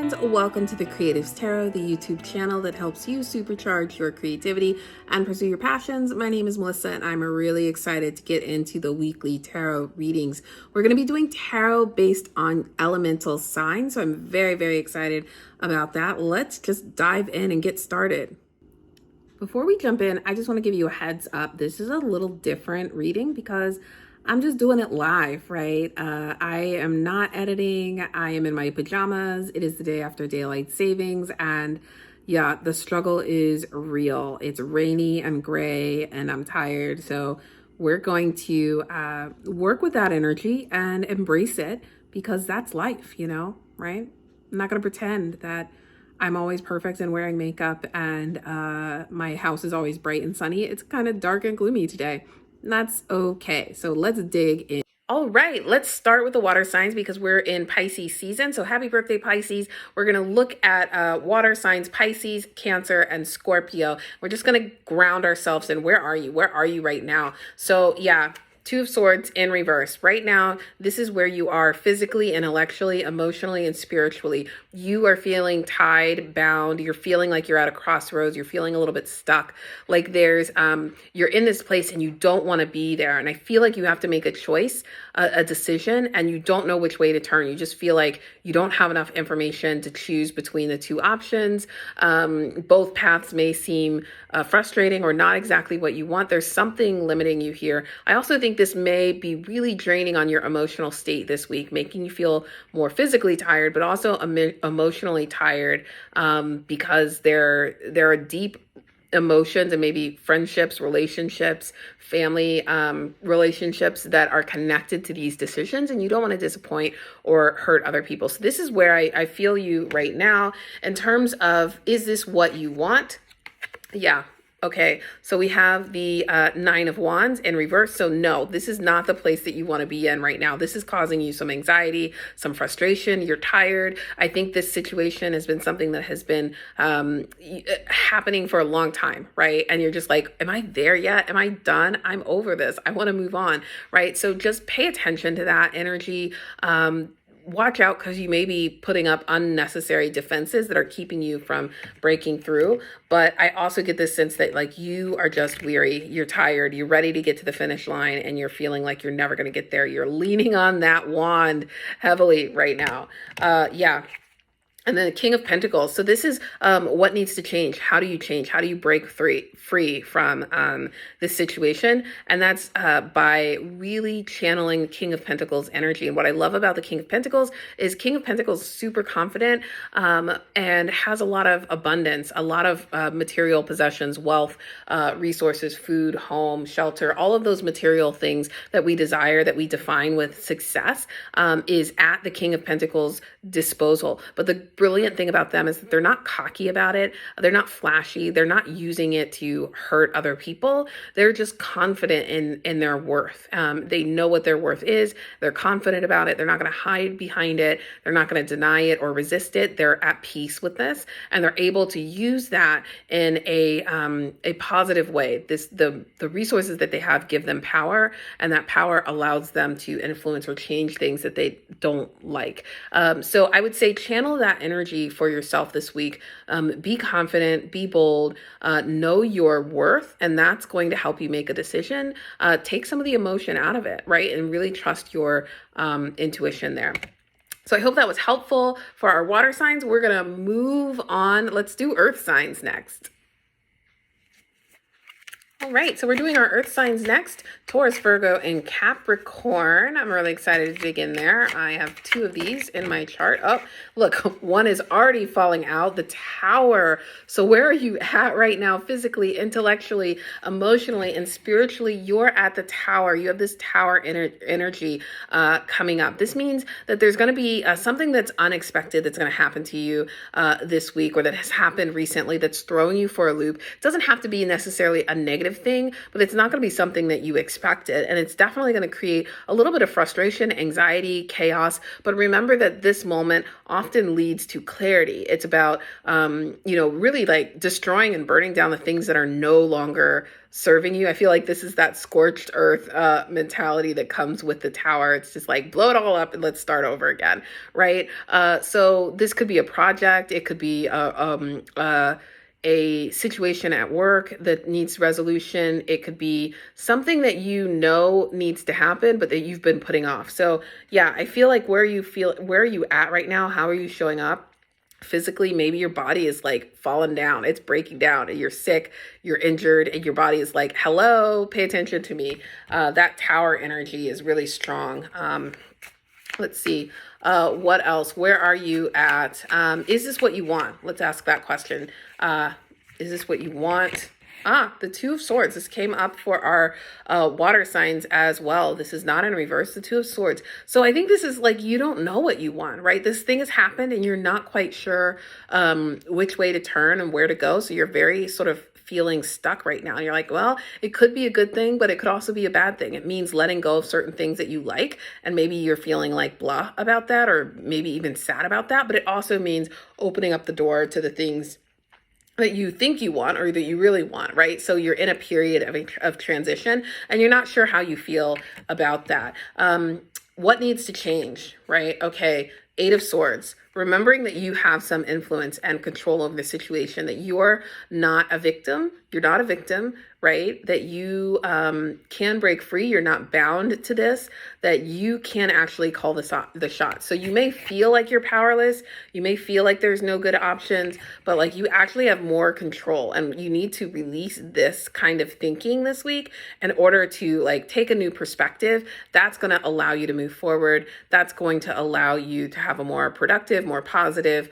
friends, welcome to the Creatives Tarot, the YouTube channel that helps you supercharge your creativity and pursue your passions. My name is Melissa and I'm really excited to get into the weekly tarot readings. We're going to be doing tarot based on elemental signs, so I'm very excited about that. Let's just dive in and get started. Before we jump in, I just want to give you a heads up. This is a little different reading because I'm just doing it live, right? I am not editing. I am in my pajamas. It is the day after daylight savings. And yeah, the struggle is real. It's rainy and gray and I'm tired. So we're going to work with that energy and embrace it because that's life, right? I'm not going to pretend that I'm always perfect and wearing makeup and my house is always bright and sunny. It's kind of dark and gloomy today. And that's okay. So let's dig in. All right, let's start with the water signs because we're in Pisces season. So happy birthday, Pisces. We're going to look at water signs, Pisces, Cancer, and Scorpio. We're just going to ground ourselves in where are you? Where are you right now? So yeah, Two of Swords in reverse. Right now, this is where you are physically, intellectually, emotionally, and spiritually. You are feeling tied, bound. You're feeling like you're at a crossroads. You're feeling a little bit stuck. Like you're in this place and you don't want to be there. And I feel like you have to make a choice, a decision, and you don't know which way to turn. You just feel like you don't have enough information to choose between the two options. Both paths may seem frustrating or not exactly what you want. There's something limiting you here. I also think this may be really draining on your emotional state this week, making you feel more physically tired, but also emotionally tired because there are deep emotions and maybe friendships, relationships, family relationships that are connected to these decisions, and you don't want to disappoint or hurt other people. So this is where I feel you right now in terms of, is this what you want? Yeah. Okay, so we have the Nine of Wands in reverse. So no, this is not the place that you want to be in right now. This is causing you some anxiety, some frustration. You're tired. I think this situation has been something that has been happening for a long time, right? And you're just like, am I there yet? Am I done? I'm over this. I want to move on, right? So just pay attention to that energy. Watch out because you may be putting up unnecessary defenses that are keeping you from breaking through. But I also get this sense that like you are just weary, you're tired, you're ready to get to the finish line and you're feeling like you're never going to get there. You're leaning on that wand heavily right now. Yeah. And then the King of Pentacles. So this is what needs to change. How do you change? How do you break free from this situation? And that's by really channeling the King of Pentacles energy. And what I love about the King of Pentacles is King of Pentacles is super confident and has a lot of abundance, a lot of material possessions, wealth, resources, food, home, shelter, all of those material things that we desire, that we define with success is at the King of Pentacles disposal. But the brilliant thing about them is that they're not cocky about it. They're not flashy. They're not using it to hurt other people. They're just confident in their worth. They know what their worth is. They're confident about it. They're not going to hide behind it. They're not going to deny it or resist it. They're at peace with this, and they're able to use that in a positive way. The resources that they have give them power, and that power allows them to influence or change things that they don't like. So I would say channel that energy for yourself this week. Be confident, be bold, know your worth, and that's going to help you make a decision. Take some of the emotion out of it, right? And really trust your intuition there. So I hope that was helpful for our water signs. We're going to move on. Let's do earth signs next. All right, so we're doing our earth signs next, Taurus, Virgo, and Capricorn. I'm really excited to dig in there. I have two of these in my chart. Oh, look, one is already falling out, the Tower. So where are you at right now, physically, intellectually, emotionally, and spiritually? You're at the Tower. You have this Tower energy coming up. This means that there's going to be something that's unexpected that's going to happen to you this week, or that has happened recently that's throwing you for a loop. It doesn't have to be necessarily a negative negative thing, but it's not going to be something that you expected. And it's definitely going to create a little bit of frustration, anxiety, chaos. But remember that this moment often leads to clarity. It's about, really like destroying and burning down the things that are no longer serving you. I feel like this is that scorched earth mentality that comes with the tower. It's just like blow it all up and let's start over again, right? So this could be a project. It could be a situation at work that needs resolution. It could be something that you know needs to happen, but that you've been putting off. So yeah, I feel like where are you at right now? How are you showing up? Physically, maybe your body is like falling down, it's breaking down, and you're sick, you're injured, and your body is like, hello, pay attention to me. That tower energy is really strong. Let's see. What else? Where are you at? Is this what you want? Let's ask that question. Is this what you want? The Two of Swords. This came up for our water signs as well. This is not in reverse, the Two of Swords. So I think this is like, you don't know what you want, right? This thing has happened and you're not quite sure which way to turn and where to go. So you're very sort of feeling stuck right now. And you're like, well, it could be a good thing, but it could also be a bad thing. It means letting go of certain things that you like. And maybe you're feeling like blah about that, or maybe even sad about that. But it also means opening up the door to the things that you think you want or that you really want, right? So you're in a period of transition and you're not sure how you feel about that. What needs to change, right? Okay, Eight of Swords. Remembering that you have some influence and control over the situation, that you're not a victim. You're not a victim, right? That you can break free. You're not bound to this, that you can actually call the shot. So you may feel like you're powerless. You may feel like there's no good options, but like you actually have more control, and you need to release this kind of thinking this week in order to like take a new perspective. That's going to allow you to move forward. That's going to allow you to have a more productive, more positive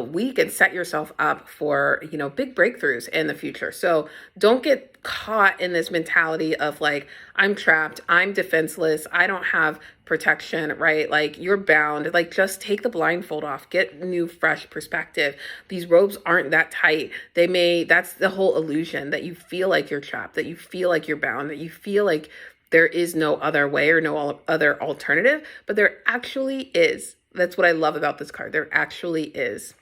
week and set yourself up for, big breakthroughs in the future. So don't get caught in this mentality of like, I'm trapped, I'm defenseless, I don't have protection, right? Like you're bound. Like just take the blindfold off, get new, fresh perspective. These ropes aren't that tight. That's the whole illusion, that you feel like you're trapped, that you feel like you're bound, that you feel like there is no other way or no other alternative, but there actually is. That's what I love about this card. There actually is.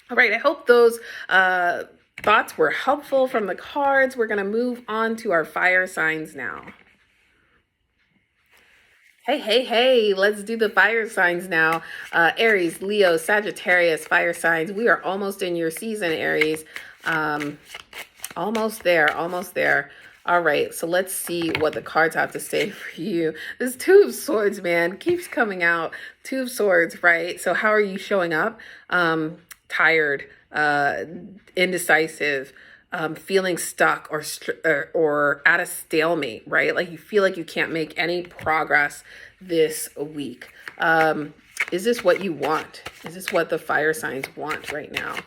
All right. I hope those thoughts were helpful from the cards. We're going to move on to our fire signs now. Hey, let's do the fire signs now. Aries, Leo, Sagittarius, fire signs. We are almost in your season, Aries. Almost there. All right, so let's see what the cards have to say for you. This Two of Swords, man, keeps coming out. Two of Swords, right? So how are you showing up? Tired, indecisive, feeling stuck or at a stalemate, right? Like you feel like you can't make any progress this week. Is this what you want? Is this what the fire signs want right now?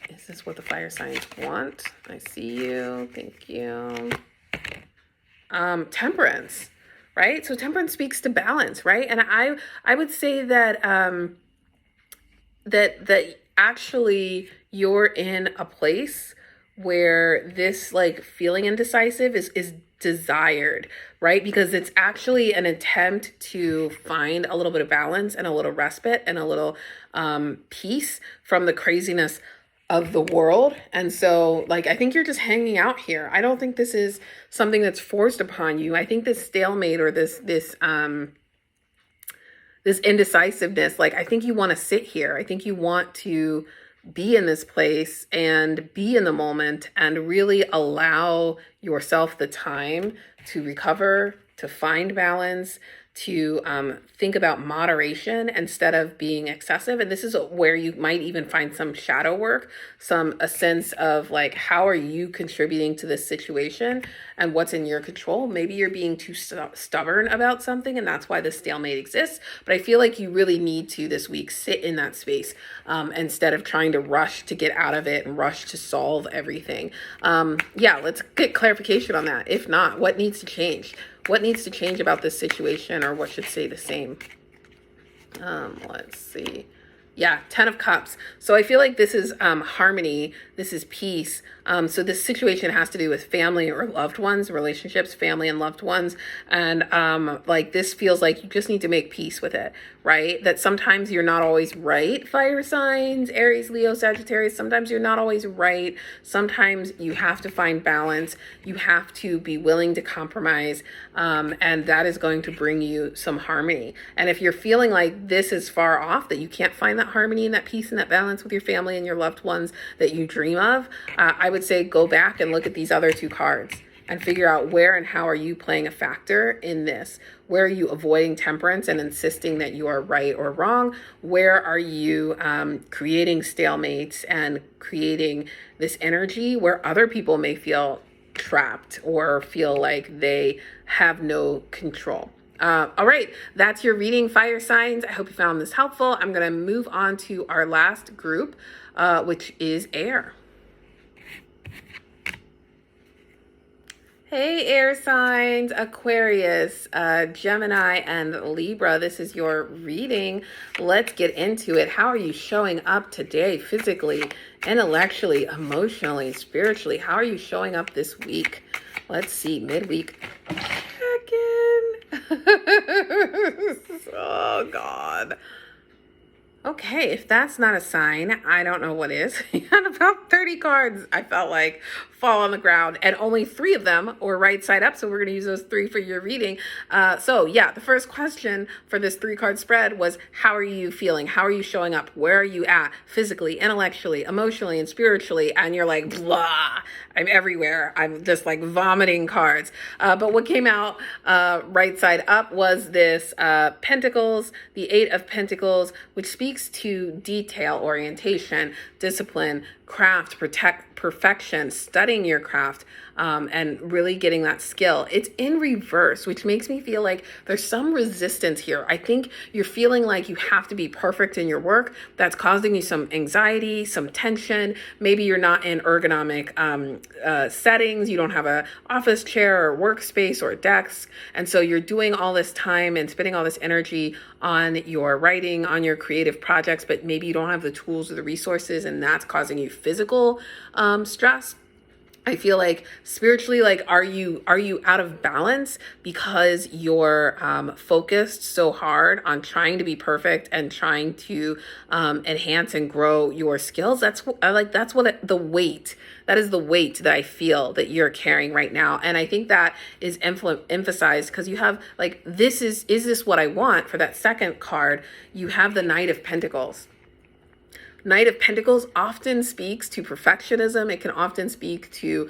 Is this what the fire signs want? I see you. Thank you. Temperance, right? So temperance speaks to balance, right? And I would say that that actually you're in a place where this like feeling indecisive is desired, right? Because it's actually an attempt to find a little bit of balance and a little respite and a little peace from the craziness of the world. And so like I think you're just hanging out here. I don't think this is something that's forced upon you. I think this stalemate or this indecisiveness, like I think you want to sit here. I think you want to be in this place and be in the moment and really allow yourself the time to recover, to find balance, to think about moderation instead of being excessive. And this is where you might even find some shadow work, a sense of like, how are you contributing to this situation and what's in your control? Maybe you're being too stubborn about something and that's why the stalemate exists. But I feel like you really need to this week sit in that space instead of trying to rush to get out of it and rush to solve everything. Let's get clarification on that. If not, what needs to change? What needs to change about this situation, or what should stay the same? Let's see. Yeah, 10 of Cups. So I feel like this is harmony. This is peace. So this situation has to do with family or loved ones, relationships, family and loved ones. And like this feels like you just need to make peace with it, right? That sometimes you're not always right, fire signs, Aries, Leo, Sagittarius. Sometimes you're not always right. Sometimes you have to find balance. You have to be willing to compromise. And that is going to bring you some harmony. And if you're feeling like this is far off, that you can't find that harmony and that peace and that balance with your family and your loved ones that you dream of, I would say go back and look at these other two cards and figure out where and how are you playing a factor in this. Where are you avoiding temperance and insisting that you are right or wrong? Where are you creating stalemates and creating this energy where other people may feel trapped or feel like they have no control? All right, that's your reading, fire signs. I hope you found this helpful. I'm going to move on to our last group, which is air. Hey, air signs, Aquarius, Gemini, and Libra. This is your reading. Let's get into it. How are you showing up today, physically, intellectually, emotionally, spiritually? How are you showing up this week? Let's see, midweek check-in. Oh, God. Okay, if that's not a sign, I don't know what is. You had about 30 cards, I felt like, fall on the ground, and only 3 of them were right side up, so we're going to use those 3 for your reading. So yeah, the first question for this 3-card spread was, how are you feeling? How are you showing up? Where are you at physically, intellectually, emotionally, and spiritually? And you're like, blah, I'm everywhere. I'm just like vomiting cards. But what came out right side up was this Pentacles, the 8 of Pentacles, which speaks to detail, orientation, discipline, craft, perfection, studying your craft, and really getting that skill. It's in reverse, which makes me feel like there's some resistance here. I think you're feeling like you have to be perfect in your work. That's causing you some anxiety, some tension. Maybe you're not in ergonomic settings. You don't have a office chair or workspace or a desk. And so you're doing all this time and spending all this energy on your writing, on your creative projects, but maybe you don't have the tools or the resources, and that's causing you physical stress. I feel like spiritually, like, are you out of balance because you're focused so hard on trying to be perfect and trying to enhance and grow your skills? That is the weight that I feel that you're carrying right now. And I think that is emphasized because you have like, is this what I want? For that second card, you have the Knight of Pentacles. Knight of Pentacles often speaks to perfectionism. It can often speak to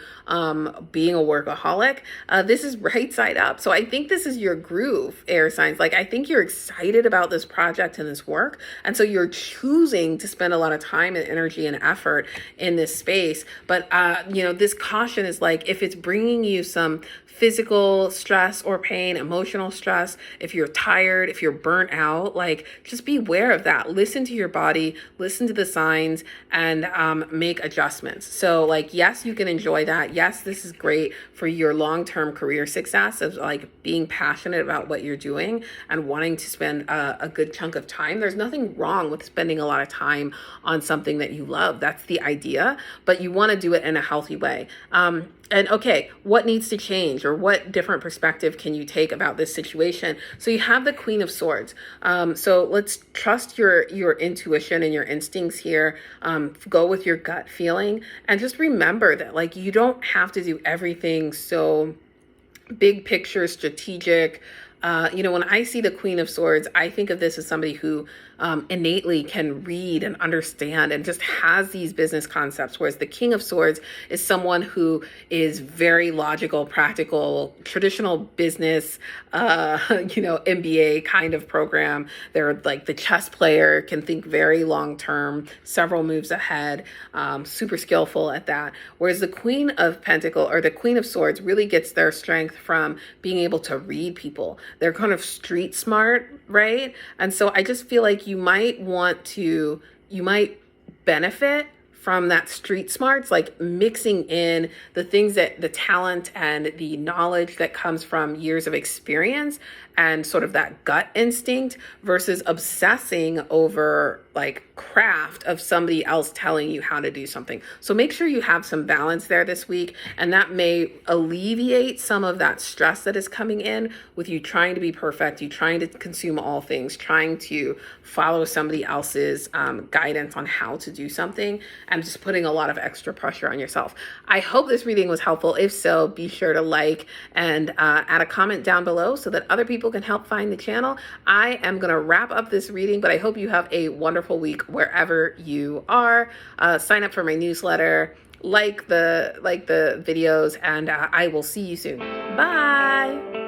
being a workaholic. This is right side up. So I think this is your groove, air signs. Like, I think you're excited about this project and this work. And so you're choosing to spend a lot of time and energy and effort in this space. But, this caution is like, if it's bringing you some physical stress or pain, emotional stress, if you're tired, if you're burnt out, like, just be aware of that. Listen to your body, listen to the signs, and make adjustments. So like, yes, you can enjoy that. Yes, this is great for your long-term career success of like being passionate about what you're doing and wanting to spend a good chunk of time. There's nothing wrong with spending a lot of time on something that you love. That's the idea, but you want to do it in a healthy way. And okay, what needs to change, or what different perspective can you take about this situation? So you have the Queen of Swords. So let's trust your intuition and your instincts here. Go with your gut feeling, and just remember that like, you don't have to do everything so big picture, strategic. When I see the Queen of Swords, I think of this as somebody who innately can read and understand and just has these business concepts, whereas the King of Swords is someone who is very logical, practical, traditional business, MBA kind of program. They're like the chess player, can think very long term, several moves ahead, super skillful at that. Whereas the Queen of Pentacles, or the Queen of Swords, really gets their strength from being able to read people. They're kind of street smart, right? And so I just feel like you might benefit from that street smarts, like mixing in the things that the talent and the knowledge that comes from years of experience and sort of that gut instinct versus obsessing over like craft of somebody else telling you how to do something. So make sure you have some balance there this week, and that may alleviate some of that stress that is coming in with you trying to be perfect, you trying to consume all things, trying to follow somebody else's guidance on how to do something, and just putting a lot of extra pressure on yourself. I hope this reading was helpful. If so, be sure to like and add a comment down below so that other people can help find the channel. I am going to wrap up this reading, but I hope you have a wonderful week wherever you are. Sign up for my newsletter, like the videos, and I will see you soon. Bye.